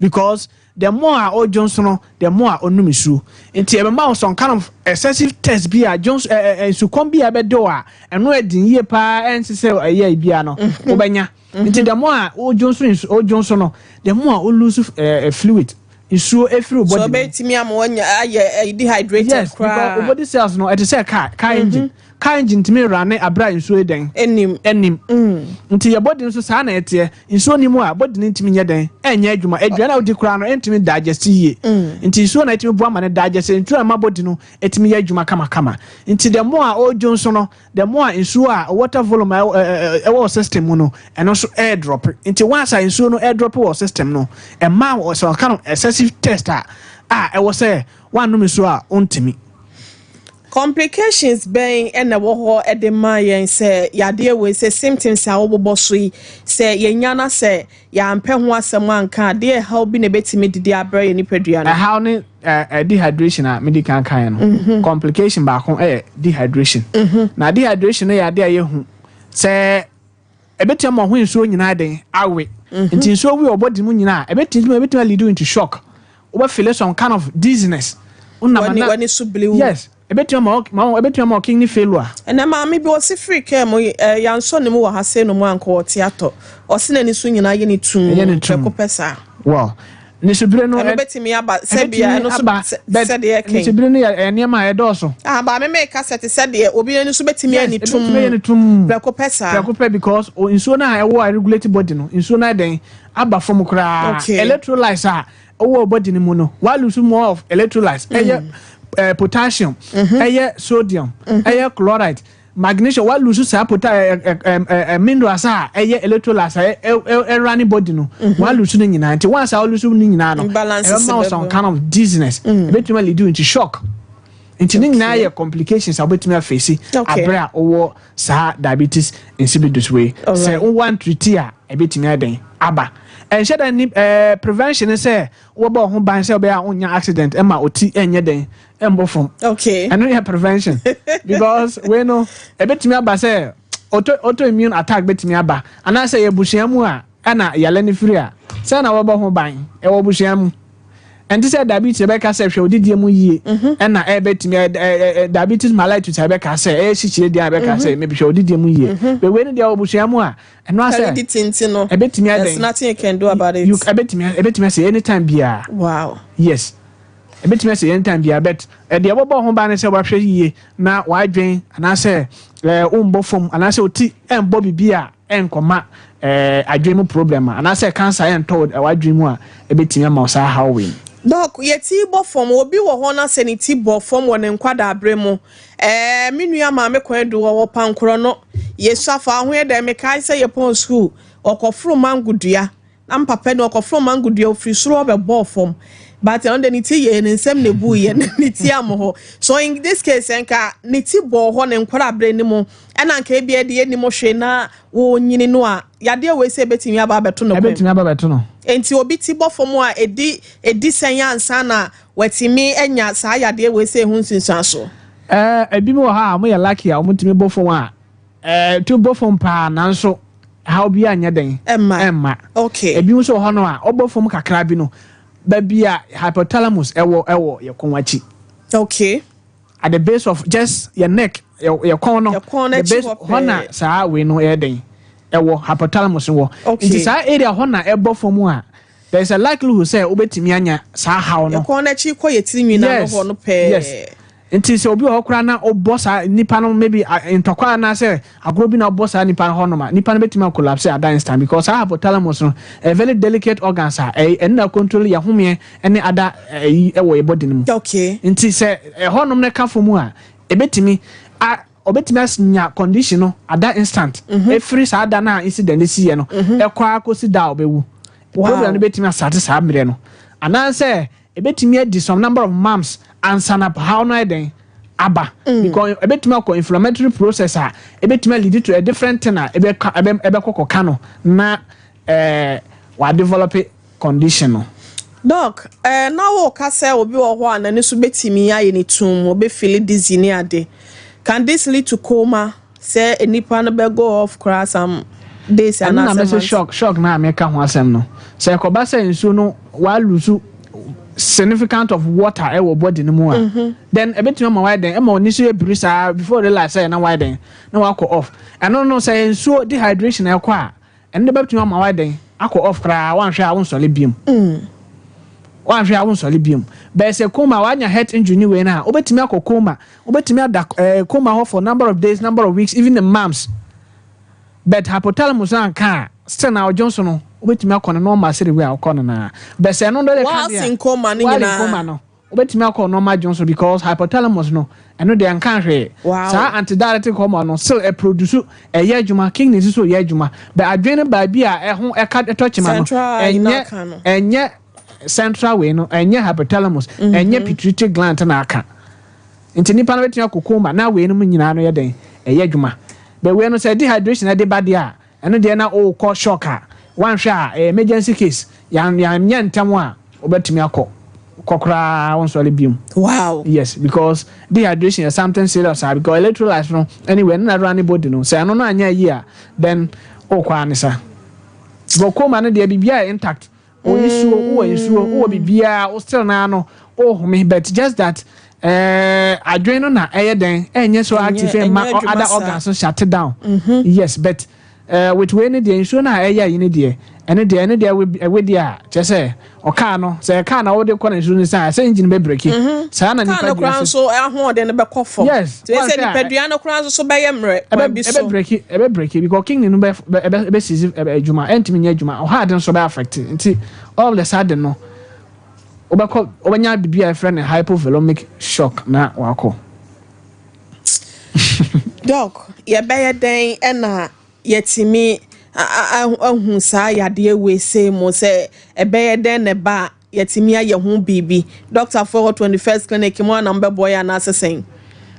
because the more Johnson no the more onumisu nti ebe ma some kind of excessive test bi a Johnson su kombi ebe do a eno edin ye pa ense se aye bia no obenya nti the more Johnson no the more o lose fluid isu efiri body so betimi am wonya aye dehydrated yes, because body cells no it say car engine car engine timi rane abra isu eden enim nti your body nso sa na ete isu onimu a body ntimi nye den enya adwuma na odi kura no entimi digest ye nti isu na etimi bua ma ne digest nti na ma body no etimi ye adwuma kama nti the more o Johnson no the more isu a water volume e system no eno so air drop nti once isu no air drop wo system no e ma so kind of excessive test e was say one no isu a ontimi complications being and the wo edema yen say yade we say symptoms a wo so yi say yenyana say ya ampe ho asem anka de how bi na betimi didi abre ni padua no how ne dehydration a medical kan no complication ba ko dehydration na dehydration ya de ye hu say ebetia mo ho nsuo nyina den awe nti nsuo wi obodi mu nyina ebetia lead you into shock we feel some kind of dizziness when so blue yes ebetia ma king ni failure na ma me bi o si free care mo yanso ne mu wa hase no mu anko o theater o se na ni so nyina ye ni tum preko pesa wow ni subire no betimi aba se bia no so se de king ni subire no ene ma e doso ba me cassette se de obi ni so betimi ani tum preko pesa because insuo na e wo regulate body no insuo na den aba from kra electrolytes owo body ni mu no wa lose more of electrolytes potassium sodium chloride magnesium wa lose sa minerals electrolytes running body no wa lose ni nyina nti once I lose ni nyina no some kind of dizziness between lead you into shock nti ni nyina ye complications between a face abra owo sa diabetes insipidus way say one treat a between aden aba and share that prevention say wo ba ho ban say obe a onya accident e ma oti enye den embo from okay and no prevention because we know e betimi aba say autoimmune attack betimi aba and I say e busiamu a na yale ni free a say na wo ba ho ban e wo busiamu and this diabetes be ka say hwe odidie mu yie and na e betimi diabetes mellitus be ka say e sichire dia be ka say maybe hwe odidie mu yie but we no dia wo busiamu a and no say there's nothing you can do about it you ebetimi say anytime bia wow yes ebetimi say anytime bia but dia bobo ho ba ne say wa hwe yie na wa adwen ana say umbo fom ana say oti embo bibia enkoma adwen mu problem ana say cancer entold wa adwen mu a ebetimi ma sa how we Doc, yeti bo form obi wo ho na sanity bo form wo ne nkwada abremu. Menua ma me kwan do wo pankoro no. Yesu afa ho e de me kai say ye pon school. Okofuru mangudua. am papa no ko from mango dua free soro be ball form but on the niti ye ne nsem ne bu ye niti am ho so in this case enka niti ball ho ne nkwara abre ni mo ena nka e bia de ni mo hwe na wo nyini no a yade we se betimi aba beto no betimi aba beto no enti obi ti bɔ fam a edi senya ansa na watimi enya saa yade we se hu nsinsan so ebi mo ha mo ya lucky a mo timi bɔ fam a to bɔ fam pa nanso how bi anya den emma okay ebi mo so ho no a obɔ fam kakra bi no ba bia hypothalamus ewo ye konwachi okay at the base of just your neck your corner the base hona saa we no den ewo hypothalamus wo nti saa area hona ebo fom a there is a likelihood say obetimi anya saa how no corner chi ko yetiri na ho no pe yes nti se obi okura na obo saa nipa no maybe intokwa na say agro bi na obo saa nipa ho no ma nipa no betimi collapse at that instant because hypothalamus no a very delicate organ sa na control ya home any other ewo your body no okay nti se ho no na ka fom a ebetimi obetimi asnya condition no at that instant every saa da na incident si ye no ekwa akosi da obewu problem no betimi asate saa mire no anan say ebetimi adi some number of months answer up how no den aba because ebetimi ko inflammatory process a ebetimi lead to a different thing a ebe kokka no na wa develop condition no doc na wo ka say obi wo ho anani so betimi aye ni tum obi feel dizzy ni ade can this lead to coma say enipa no be go off cross days and na shock na me ka ho asem no say ko ba say nsu no wa lose significant of water e body no mu a then ebetimi ma widen e ma oni so ebirisa before the last say na widen na wa ko off and no say nsu dehydration e ko a and the betimi ma widen akọ off kra wan hwe a won sole biem wan hwe a won sole biem be say coma wanya heart injury we na obetimi akọ coma obetimi ada coma ho for number of days number of weeks even the months but hypothalamus an ka still na Johnson no obetimi akọ no normal sere we akọ no na be say no dey ka dia coma ni nyina coma no obetimi akọ normal Johnson because hypothalamus no eno dey an kan hwe sa antidiuretic hormone no still e produce e ye adwuma kidney so ye adwuma be adwene ba bi a ehun e ka touchima no enye central way no enye hypothalamus enye pituitary gland na aka nti nipa no betimi akọ coma na we no nyina no ye den e ye adwuma be we no say dehydration na dey bad ya eno dey na o call shock a wan hwe a emergency case ya nya ntam a obetimi akọ kokra won so lebium wow yes because dehydration is something serious because electrolytes no anyway na run body no say no no anya yi a then o kwa anisa go coma no dey bibia intact o isuo o bibia o still na no o home but just that adwene na den enye so active ma other organs so shut down yes but with we ne dey isuo na yi ne dey ene dey we dey a chese o car no say car na wo dey kọ na isuo ni say engine be breki say na nipa dey so ho de ne be kọ fo yes so say nipa dua no kran so be yemre e be breki because king ni no be seize adwuma entimi nya adwuma o hard so be affect nti all the sudden no obanya bibia friend hypovolemic shock na wako doc ye be den na yetimi ahun saa yade we say mo say ebe den ne ba yetimi aye hu bibi doctor for 21st clinic mo na mbe boy na asesen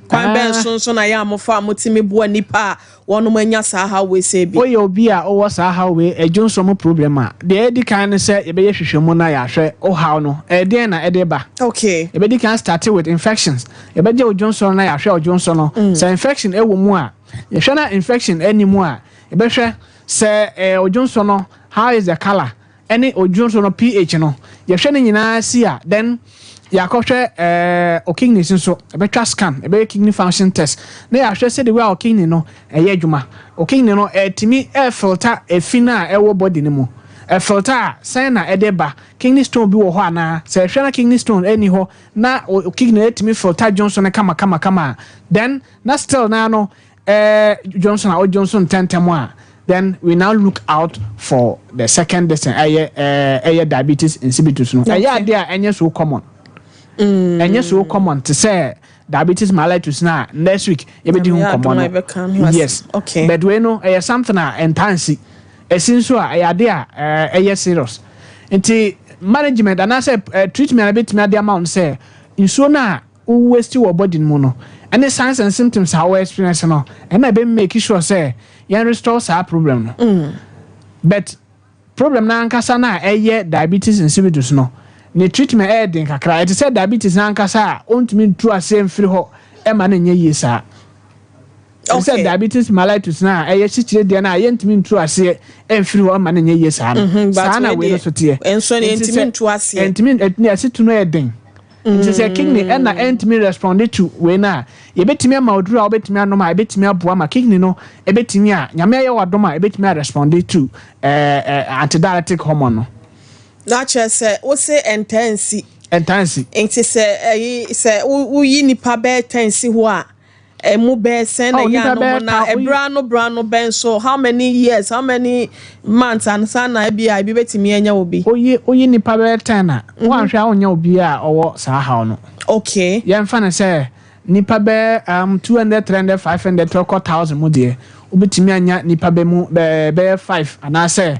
kwan ben so na ya amofa motimi bo nipa wonu manya saa ha we say bi oye obi a owo saa ha we ejunso mo problem a de edi kan say ebe ye hwehwemu na ya hwe o ha no den na ede ba okay ebe di kan start with infections ebe je ojunso na ya hwe ojunso no say infection ewo mu a ye hwe na infection animu a ebe hwe say ojunso no how is the color any ojunso no pH no ye hwe ne nyina si a then yakọhwe kidney so ebetwa scan ebe kidney function test na ya hwe se the way kidney no eye adwuma kidney no etimi filter efina ewo body ni mu filter say na edeba kidney stone bi wo ho ana say hwe na kidney stone eni ho na kidney etimi filter Johnson kama then na still na no Johnson or Johnson tentem a then we now look out for the second distance diabetes insipidus no aya there enye so common enye so common to say diabetes mellitus na next week you be doing common yes okay but we know something intense esinso a yade a eye serious nti management and say treatment a bit me the amount say nsuo na wo waste your body mu no any signs and symptoms how we experience no and I be make sure say you restore our problem no but problem na ankasa na eye diabetes insipidus no ne treatment den kakra it say diabetes na ankasa ontumi tru ase mfiri ho e ma na nye yesa okay. Said diabetes mellitus na eye chichire de na ye ntimi ntru ase emfiri ho ma na nye yesa no sana we no so tie enso ne ntimi ntru ase ntimi ase tu no e den nti say kidney e na ntimi respond to we na ye betimi ama oduru a obetimi anoma e betimi aboa ma kidney no e betimi a nyame ye wadoma e betimi respond to antidiuretic hormone no na che wo say intense nti say wo yi nipa be tense ho a emu be sen na ya no na brano ben so how many years how many months and sana e bia bi betimi anya obi oyi nipa be 10 na wan hwa onya obi a owo sa ha no okay ye mfa na say nipa be 200 300 500 1000 mu de obetimi anya nipa be mu be 5 ana say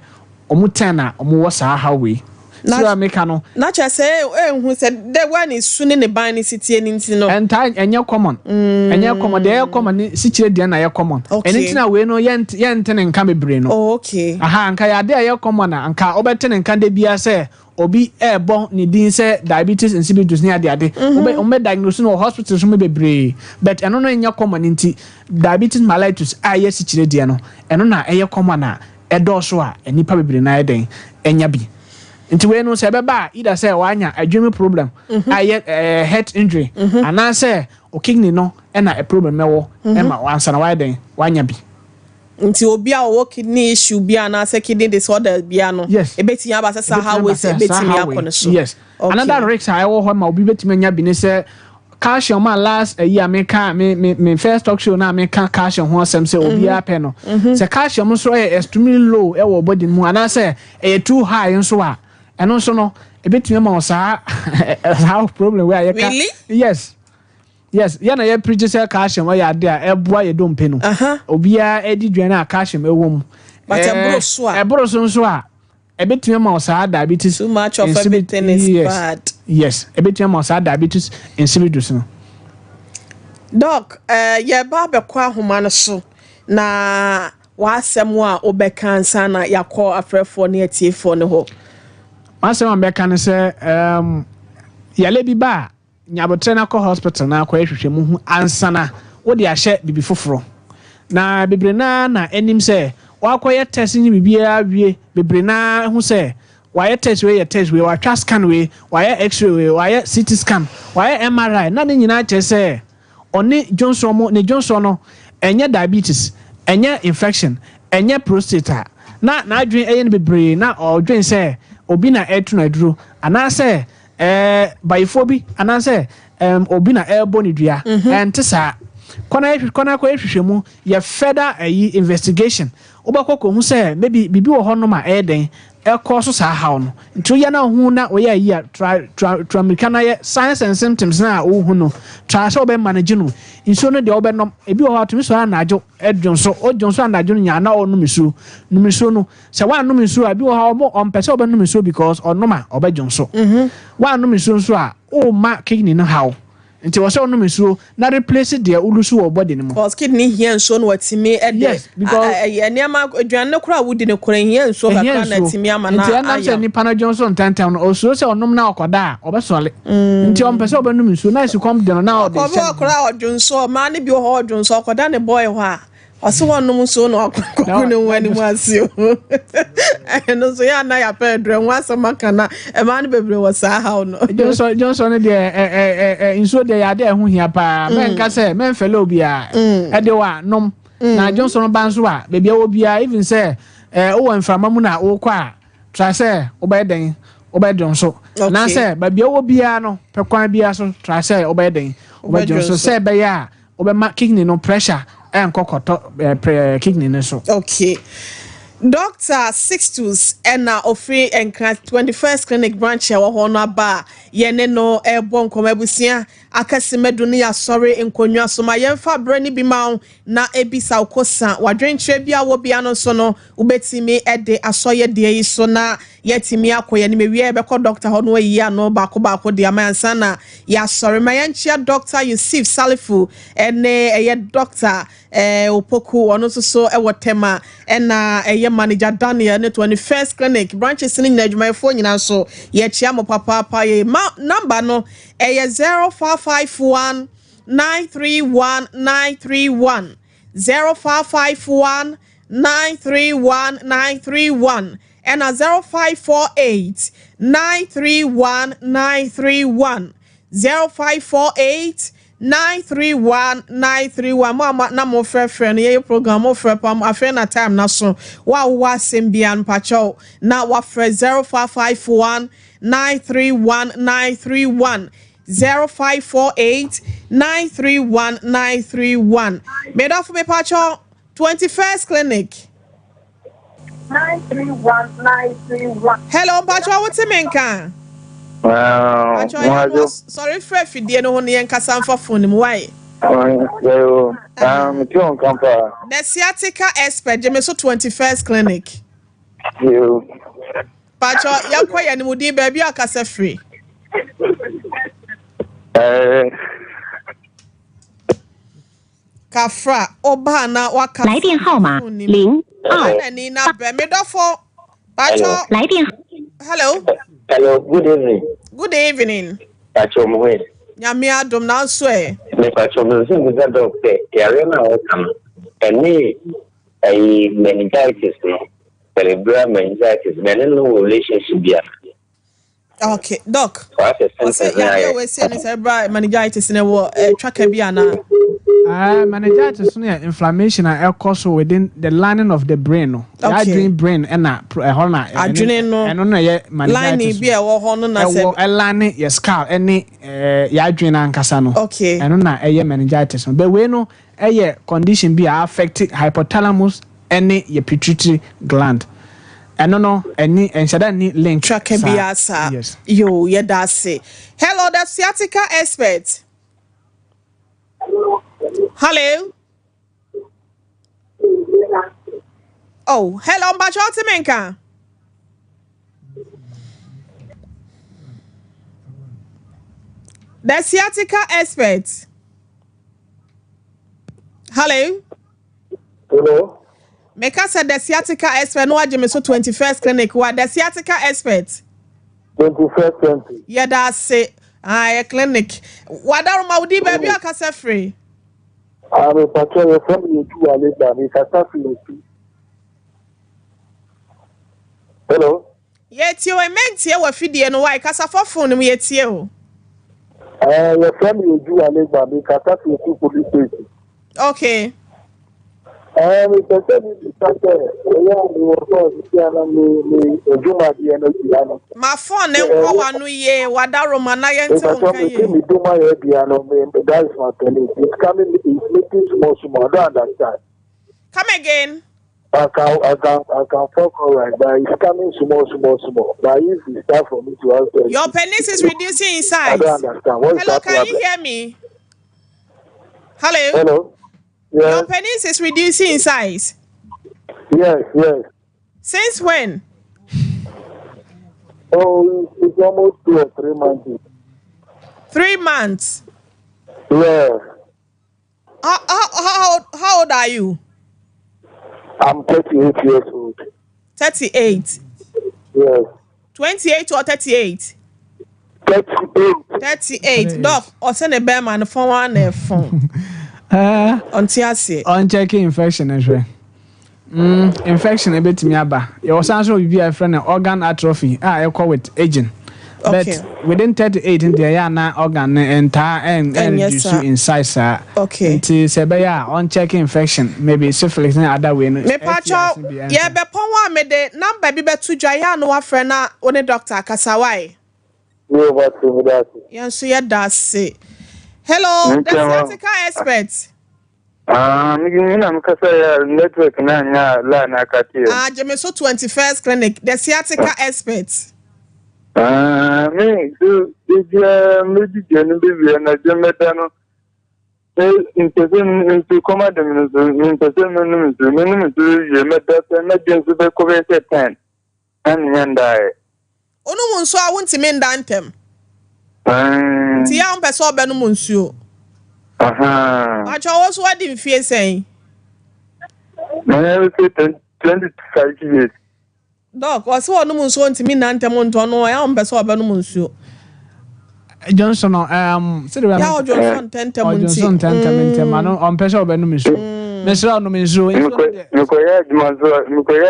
omu 10 na omu wo sa ha we so ameka no na cha say ehun say the one is sune ne ban ni sitie ni ntino enta enye common de common ni sichire de na ye common eni tina we no ye ntene nka bebre no okay aha nka ya de ye common na nka obetene nka de bia say obi ebo ni din say diabetes insipidus ni ade obe diagnose no hospital so me bebre but eno no enye common nti diabetes mellitus a ye sichire de no eno na eye common na edo so a enipa bebre na eden enya bi nti we no se beba either say wanya adwumi problem head injury and say o kidney no na a problem mewo e ma wansa na widen wanya bi nti obi a wo kidney issue bia na say kidney disorder bia no yes. ebeti ya ba say how we say ebeti ya kono so yes okay. Another risk I wo ho ma obi betimi nya bi ne say calcium man last a year me first talk show na me calcium ho asem say obi a pe no say calcium so extremely low e wo body mu and say e too high nso a and also no a bit me ma sa how problem where you really yes ya na ye preach say calcium where you there e boa ye don pe no obia e di dwan na calcium e wom but e broso nso a e bit me ma sa diabetes too much of everything is bad yes e bit me ma sa diabetes insipidus no doc ye ba be kwa homa no so na wa asem a obeka nsa na yakọ afrefo na etiefo ne ho Masema mbeka ne se yale bi ba nyabotre na ko hospital na akwa ehwehwe mu hu ansana wo de ahye bibi foforo na bebre na enim se wakoye test ni bibia wie bebre na hu se waye test we wa twa scan we waye x-ray we waye CT scan waye MRI na ne nyina che se oni Johnson no enye diabetes enye infection enye prostate na adwen eye ne bebre na odwen se obi na etu na duro anase bayifo bi anase obi na elbo ni dua entesa kona ko ehwehwemu ye further investigation obakoko hu se maybe bibi wo hono ma eden ekọ so sa haw no nti ya na hu na oya yi Americana ye signs and symptoms na wo hu no try so be manage no inso no de obenom ebi wo hatumi so anajo edwonso odwonso anajo nya na onu miso no se wa anu miso abi wo ha mo ompese obenu miso because onoma obedwonso wa anu miso so a o ma kidney no haw nti wo se onu miso na replace de ulusu wo body no mo because kidney here nso no watimi yes because eniama adwane kura wudi ne kura here nso kakra na timi ama na nti anam se ni pana Johnson tantan no osuo se onum na okoda obesole nti ompese obenu miso na isukom de no na o de se ko kura odwonso ma ne bi ho odwonso okoda ne boy ho a ose wonum so no akoko ne wani mu asio no so ya na ya pedro nwa maka na e ma ne bebre wo sa ha no Johnson de inso de ya de hu hia pa men ka se men fele obi a e de wa nom na Johnson ban so a bebia obi a even say o wa mframa mu na wo kwa try say obeden so na say bebia obi a no pekwan bia so try say obeden so say be ya obema kidney no pressure enkokoto kidney ne so okay Doctor Sixtus Enna Ofri and 21st Clinic Branch Wahona Ba Yeneno Airborne Comabusia Akasimedunia sorry in Konya Soma Yenfa Brenny Bimau na Ebisa Kosa Wadrin Trebia Wobiano Sono Ubetimi Ede Asoye de Sona Yetimia Koyanime Beko Doctor Honwe Ya no Bako Diamansana Ya sorry Mayanchia Doctor Yusuf Salifu Ene Doctor Opoku ono so ewotema na manager Daniel ne 21st Clinic branches ni adwumayefo nyina so ye chia mo papa ye number no 0551 931 931 0551 931 931 and 0548 931 931 0548 931 mama na mo frɛ no ye program mo frɛ pam afɛ na time na so wa sembia mpacho na wa frɛ 0551 931 931 0548 931 931 made off me pacho 21st Clinic 931 931 hello pacho what's menka sorry for fidie no ho ne nkasa mfa phone mu why the sciatica expert Jemeso 21st Clinic pacho yakwa ni mudi baby akasa free kafra oba na waka 来电号码02ni na be me dofo pacho 来电 hello good evening. Good evening. Pacho Moe. Nyame adom na so e. Me pacho me so me doctor. Yare na o kam. Eni meningitis no. Cerebral meningitis. Me no relationship bia. Okay, doc. So yeah, we say cerebral meningitis na wo tracker bia na. Meningitis no inflammation and cause within the lining of the brain no. Adrenaline brain na horna. Adrenaline no. Eno na ye meningitis. Line bia wo ho no na se. Line ye skull any ya adrenaline ankasa no. Okay. Eno na ye meningitis no. But we no ye condition be affect hypothalamus any ye pituitary gland. No any enshada ni link tracker bia sa. Yes. Yo, yeah that's say. Hello, the sciatica expert. Hello. Oh, hello, Mbacho Timenka. The sciatica expert. Hello. Hello. Meka said the sciatica expert no Jemeso 21st Clinic. What the sciatica expert? 21st century. Yeah, that's it. A clinic. What are my udi baby akasa free? I'm a patrol from you to Alida. Me kasa free. Hello. Yet you a mentie wa fidie no why kasa for phone mu yetie o. Your friend you do Alida. Me kasa free police station. Okay. Me kasa me kasa. Yeah, me was my phone nko wa no ye wada roma na ye nte won kan ye. Me do my piano. That is my colleague. It's coming. It's making small. I don't understand. Come again. I can talk all right, but it's coming small. But if you start for me to answer, your penis is reducing in size. I don't understand. What is hello, that can problem? you hear me? Hello. Hello. Yes. Your penis is reducing in size. Yes. Since when? Oh, it's almost 2 or 3 months. 3 months. Yeah. How old are you? I'm 38 years old. 38. Yes. 28 or 38? 38. 38. Doc, or send a bear man for one phone. On TRC. On checking infection as well. Infection a bit me aba. You was also be a friend organ atrophy. I call it aging. Okay. But within 38 in the na organ entire and reduce in size. Okay. It is a bear on checking infection. Maybe syphilis and other way. Me pacho. Yeah, be pon wa me de number bi betu dwa no wa friend na one doctor kasawai. Yeah, what to that? Yan so ya da say. Hello, the sciatica expert. I'm network na kati. Jemeso 21st clinic, the sciatica expert. Me do maybe jenu be na jemetano. Into command in person jemeta na jensu be ko be 10. And yandai. Onu munso a wontimi ndantem. Ti ya mpese obenu munsuo. Acho wo so adi mfie sen. I say 25 years. Doc, what's one woman so to me Nantamonto? No, I am Besso Benumunsu. Johnson, said Johnson Johnson Tentament, man, on Pesha Benumis. Mr. Nominzu, Mukoya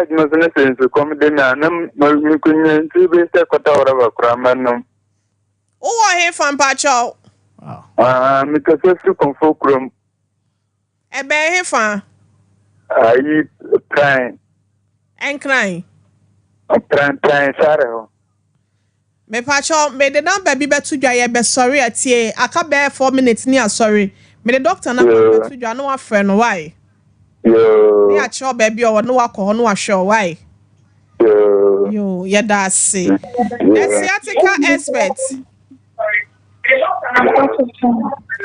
Mazan to come dinner, and Mukuyan to be secretary of Kramanum. Oh, I hear from Pacho. Because you come for Crum. A bear fan. I eat crying and crying. Crying, sorry. Me Pacho made the number be better to Jaya be sorry at ye. I can't bear 4 minutes near sorry. Me the doctor number to Jaya no friend why. Yeah, sure baby or no alcohol no sure why. Yo, yeah, that's it. The sciatica expert.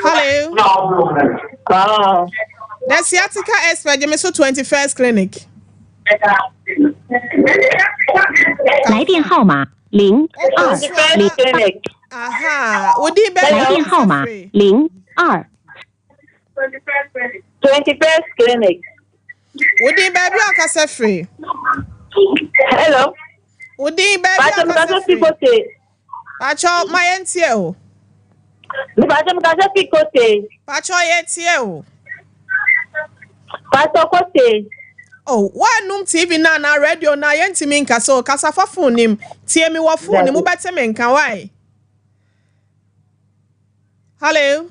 Hello. The sciatica expert, Jemeso 21st clinic. 来电号码02aha, would you be 来电号码02 21st clinic. Would you baby akasa free? Hello. Would you baby akasa free? Pacho my NTO. Pacho yetio. Pastor Kote. Oh, why num TV na radio na yentimi nka so kasafa phone nim tie mi wo phone mu bete me nka why? Hello.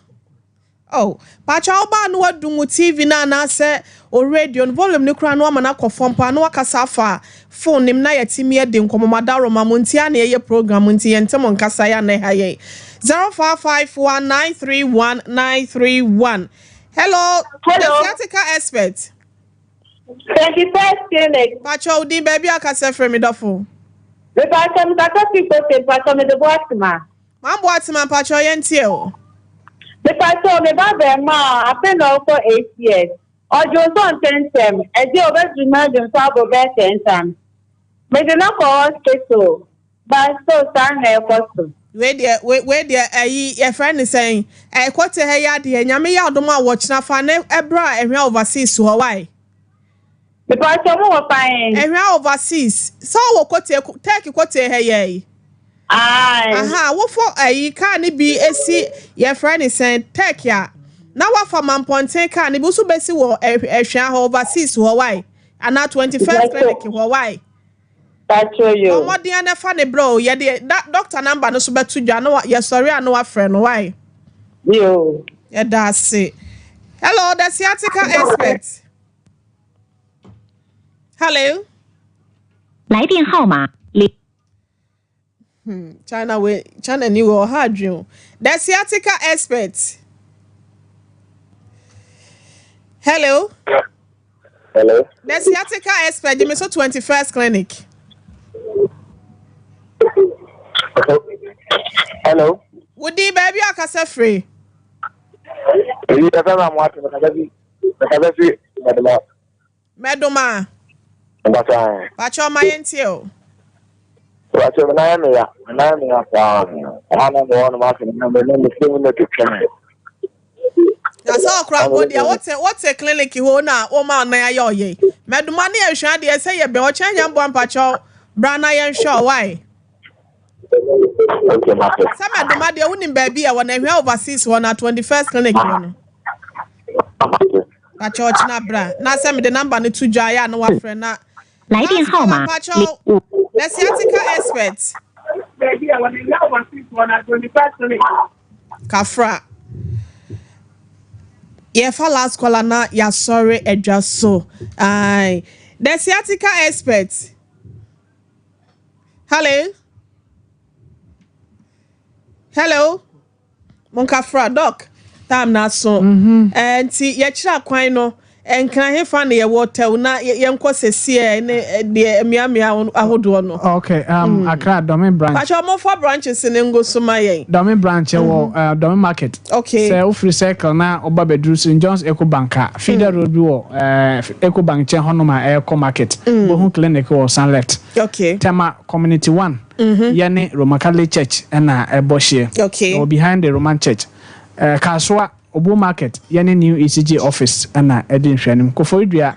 Oh, Pacho ba no wadungu TV na se o radio no volume ni kura no ama na kofom pa no kasafa phone nim na yetimi e de nkomomada ma montia na ye program nti yentem nkasa ya na haye 0551931931. Hello. Sciatica expert. 21st clinic. Pacho di baby akase frame me dofo. The Pacho mtaka pikote Pacho me de boatima. Man boatima Pacho yentie o. The Pacho me ba be ma ape no for 8 years. Ojo so tentem. E di obeduma de so abo be tentem. Me de na ko hospital. Ba so san he hospital. Where there ayi your friend is saying e kwete he ya de nyame ya odom a wo kina fa na ebra ehwe overseas ho why? Because some were fine. Ehwe overseas. So wo kwete take kwete he ye. Aha, wo for ayi ka ni bi esi your friend is saying take ya. Na wa fa mamponten ka ni bi so besi wo ehwe overseas ho why? Ana 21st clinic ho why? That's you. Omo dia na fa ne bro, ye de doctor number no so betu dwa no ye sorry ano wa friend why? Yo. Yeah, that's it. Hello, the sciatica expert. Hello. 来电号码China new or hard you. The sciatica expert. Hello. Hello. The sciatica expert, you so 21st clinic. Hello. Would the baby akasa free? You have a what? Medoma. Pacho my NTO. What's your name? I'm That's all crap. What's a clinic you own? Oh, man, na yo ye. Medoma ni e hwa de say ye be o chan yam bon pacho. Brana yen sure why? okay, master. Some medoma de unim baby I want to overseas one at 21st clinic one. Pacho china bra. Na send me the number ni to Jaya no wa friend na. 来电号码 Pacho. The sciatica expert. Baby, I want to overseas one at 21st clinic. Kafra. Yefa last caller na ya sorry edwa so. Aye. The sciatica expert. Hello. Hello. Mon Kafra doc. time na so nti ye kira kwan no enkran he fa na ye wotel na ye nko sesie ne de miamia ahodo no okay Accra Domain branch but your for branches in ngo so mayen Domain branch wo Domain market okay say free circle na oba bedru St John's Eco Banka feeder road wo Eco Bank che hono ma Eco market bo clinic wo Sun left okay tema community 1 yene Roman Catholic Church na ebohie okay or behind the Roman Church Kaswa Obo market yene new ECG office na edin hwanim Koforidua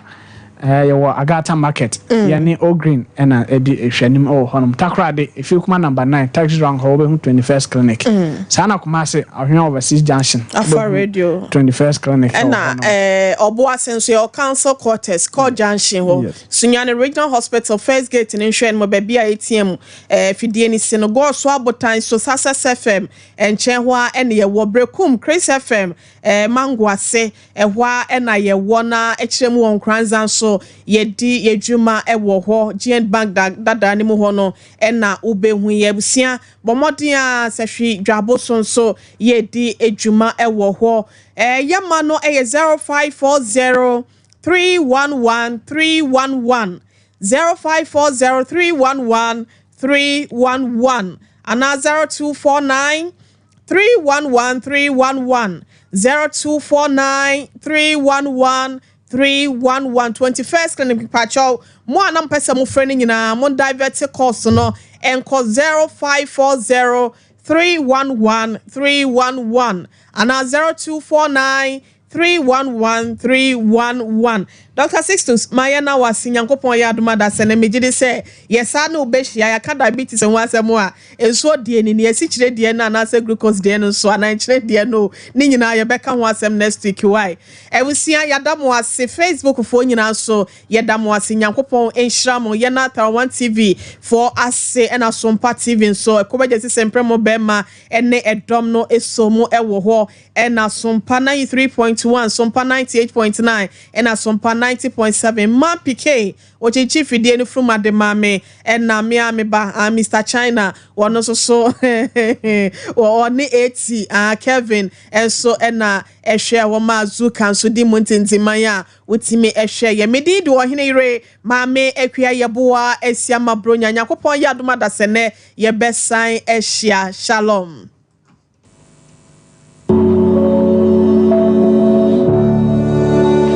yawo Agata market yene O Green na edin hwanim honum takrade if you come number 9 taxi rank ho be 21st clinic sana kuma se ahwen overseas junction afa radio 21st clinic na obo asenso your council quarters call junction ho Sunyane regional hospital first gate in hwen mo ba bia ATM fidie ni sinogo so abotan so Success FM enchen ho a ene ye wo brekum Chris FM mangwase ehwa na ye wo na ekiremu won kranzan so yedi yedwuma ewo ho GN Bank dada ni mu ho no na ubehu ye busia bomodin a sehwi dwabo so yedi edwuma ewo ho yama no 0540 311 311 0540 311 311 and 0249 311 311 0249 311 311 21st clinic pacho mo anam pesa mo frɛ nyina mo divert course no enko 0540 311 311 and 0249 311 311 Dr. Sixtus Mayana was Nyankopon ya aduma da sene megide se yesa na obehia ya ka diabetes en wasemo a enso de ni esi kire de na na se glucose de no so ana kire de no ni nyina ye beka ho asem next week why ewusia ya damo ase Facebook fo nyina so ye damo ase Nyankopon enhira mo ye na ta 1 TV for ase na Sompa TV so ekobeje se sempremo bema ene edom no esomo ewo ho na Sompa 93.1 Sompa 98.9 na Sompa 90.7 ma PK oche chief idie no from ademame na me ba Mr China wono so oni 80 Kevin so na ehwe wo ma zu kanso di muntintiman ya wotimi ehwe ye medi do hene ire ma me akua ye boa asia mabronya Yakopon ya adoma da sene ye besan ehia shalom.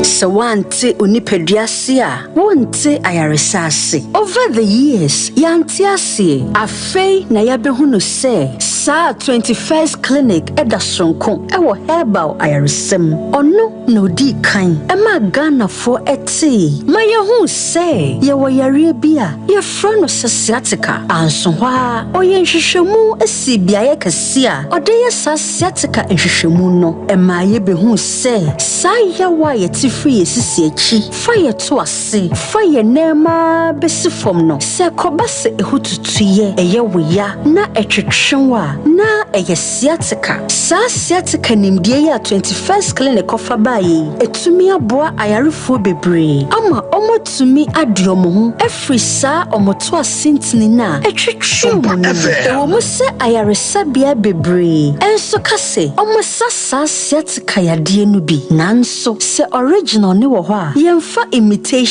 So wante onipaduase a wonte ayaresase over the years yantiase afei na yabehu no se sa 21st clinic edasonko ewo herbal ayaresem ono no di kan ema Ghana for eti mayehu se yewo yare bia ye frano sciatica anso hwa oyenhwehwemu asibia ye kase a ode ye sciatica enhwehwemu no ema yebehu se sa yawa yetifi yesisi echi fire to ase fire nema besifom no se kobase ehututuye eyewoya na etwetwenwa na sciatica sa sciatica nimdie ya 21st clinic of abaye etumi aboa ayarefo bebre ama omotumi adiomo ho every sa omoto asintini na etwetwenmu no ewo mu se ayaresabia bebre enso kase omosa sa sciatica yade no bi nanso se original ne wo ho a yemfa imitation